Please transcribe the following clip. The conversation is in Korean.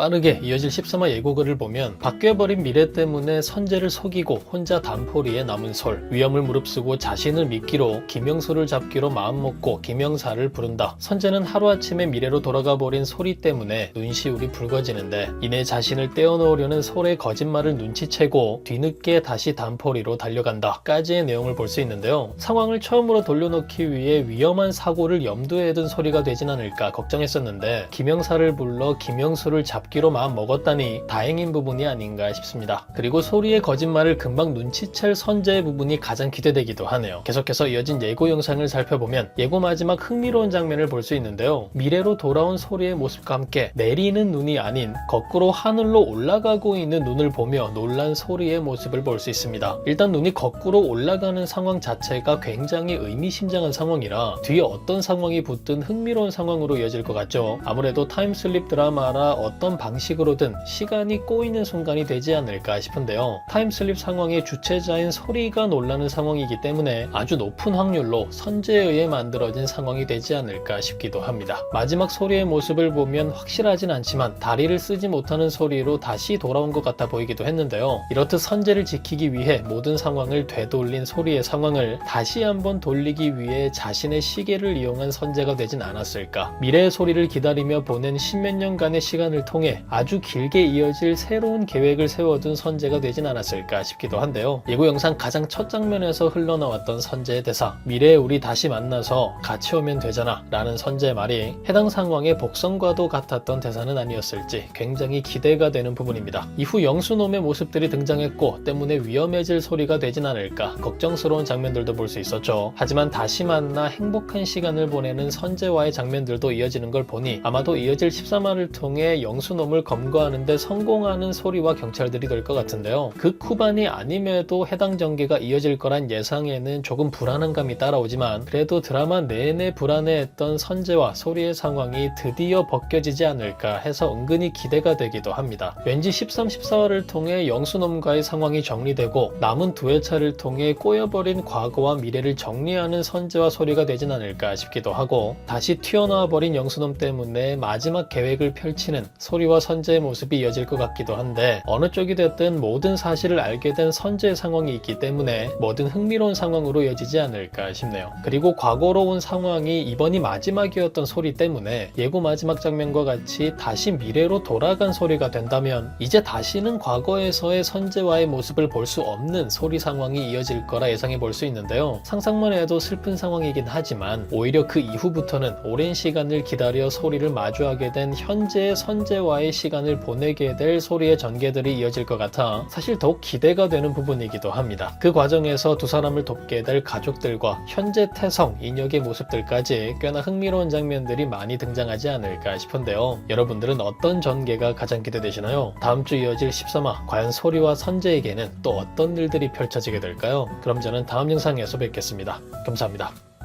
빠르게 이어질 13화 예고글을 보면 바뀌어버린 미래 때문에 선재를 속이고 혼자 단포리에 남은 솔, 위험을 무릅쓰고 자신을 믿기로 김영수를 잡기로 마음먹고 김영사를 부른다. 선재는 하루아침에 미래로 돌아가버린 솔이 때문에 눈시울이 붉어지는데 이내 자신을 떼어놓으려는 솔의 거짓말을 눈치채고 뒤늦게 다시 단포리로 달려간다 까지의 내용을 볼 수 있는데요. 상황을 처음으로 돌려놓기 위해 위험한 사고를 염두에 둔 소리가 되진 않을까 걱정했었는데 김영사를 불러 김영수를 잡기로 마음먹었다니 다행인 부분이 아닌가 싶습니다. 그리고 소리의 거짓말을 금방 눈치챌 선재의 부분이 가장 기대되기도 하네요. 계속해서 이어진 예고 영상을 살펴보면 예고 마지막 흥미로운 장면을 볼 수 있는데요. 미래로 돌아온 소리의 모습과 함께 내리는 눈이 아닌 거꾸로 하늘로 올라가고 있는 눈을 보며 놀란 소리의 모습을 볼 수 있습니다. 일단 눈이 거꾸로 올라가는 상황 자체가 굉장히 의미심장한 상황이라 뒤에 어떤 상황이 붙든 흥미로운 상황으로 이어질 것 같죠. 아무래도 타임슬립 드라마라 어떤 방식으로든 시간이 꼬이는 순간이 되지 않을까 싶은데요. 타임슬립 상황의 주체자인 소리가 놀라는 상황이기 때문에 아주 높은 확률로 선재에 의해 만들어진 상황이 되지 않을까 싶기도 합니다. 마지막 소리의 모습을 보면 확실하진 않지만 다리를 쓰지 못하는 소리로 다시 돌아온 것 같아 보이기도 했는데요. 이렇듯 선재를 지키기 위해 모든 상황을 되돌린 소리의 상황을 다시 한번 돌리기 위해 자신의 시계를 이용한 선재가 되진 않았을까. 미래의 소리를 기다리며 보낸 십몇 년간의 시간을 통해 아주 길게 이어질 새로운 계획을 세워둔 선재가 되진 않았을까 싶기도 한데요. 예고 영상 가장 첫 장면에서 흘러나왔던 선재의 대사, 미래에 우리 다시 만나서 같이 오면 되잖아 라는 선재의 말이 해당 상황의 복선과도 같았던 대사는 아니었을지 굉장히 기대가 되는 부분입니다. 이후 영수놈의 모습들이 등장했고 때문에 위험해질 소리가 되진 않을까 걱정스러운 장면들도 볼 수 있었죠. 하지만 다시 만나 행복한 시간을 보내는 선재와의 장면들도 이어지는 걸 보니 아마도 이어질 13화를 통해 영수놈을 검거하는데 성공하는 소리와 경찰들이 될 것 같은데요. 극 후반이 아님에도 해당 전개가 이어질 거란 예상에는 조금 불안한 감이 따라오지만 그래도 드라마 내내 불안해했던 선재와 소리의 상황이 드디어 벗겨지지 않을까 해서 은근히 기대가 되기도 합니다. 왠지 13, 14화를 통해 영수놈과의 상황이 정리되고 남은 두 회차를 통해 꼬여버린 과거와 미래를 정리하는 선재와 소리가 되진 않을까 싶기도 하고 다시 튀어나와버린 영수놈 때문에 마지막 계획을 펼치는 소리와 선재의 모습이 이어질 것 같기도 한데 어느 쪽이 됐든 모든 사실을 알게 된 선재의 상황이 있기 때문에 뭐든 흥미로운 상황으로 이어지지 않을까 싶네요. 그리고 과거로 온 상황이 이번이 마지막이었던 소리 때문에 예고 마지막 장면과 같이 다시 미래로 돌아간 소리가 된다면 이제 다시는 과거에서의 선재와의 모습을 볼 수 없는 소리 상황이 이어질 거라 예상해 볼 수 있는데요. 상상만 해도 슬픈 상황이긴 하지만 오히려 그 이후부터는 오랜 시간을 기다려 소리를 마주하게 된 현재의 선재와의 시간을 보내게 될 소리의 전개들이 이어질 것 같아 사실 더욱 기대가 되는 부분이기도 합니다. 그 과정에서 두 사람을 돕게 될 가족들과 현재 태성, 인혁의 모습들까지 꽤나 흥미로운 장면들이 많이 등장하지 않을까 싶은데요. 여러분들은 어떤 전개가 가장 기대되시나요? 다음 주 이어질 13화 과연 소리와 선재에게는 또 어떤 일들이 펼쳐지게 될까요? 그럼 저는 다음 영상에서 뵙겠습니다. 감사합니다.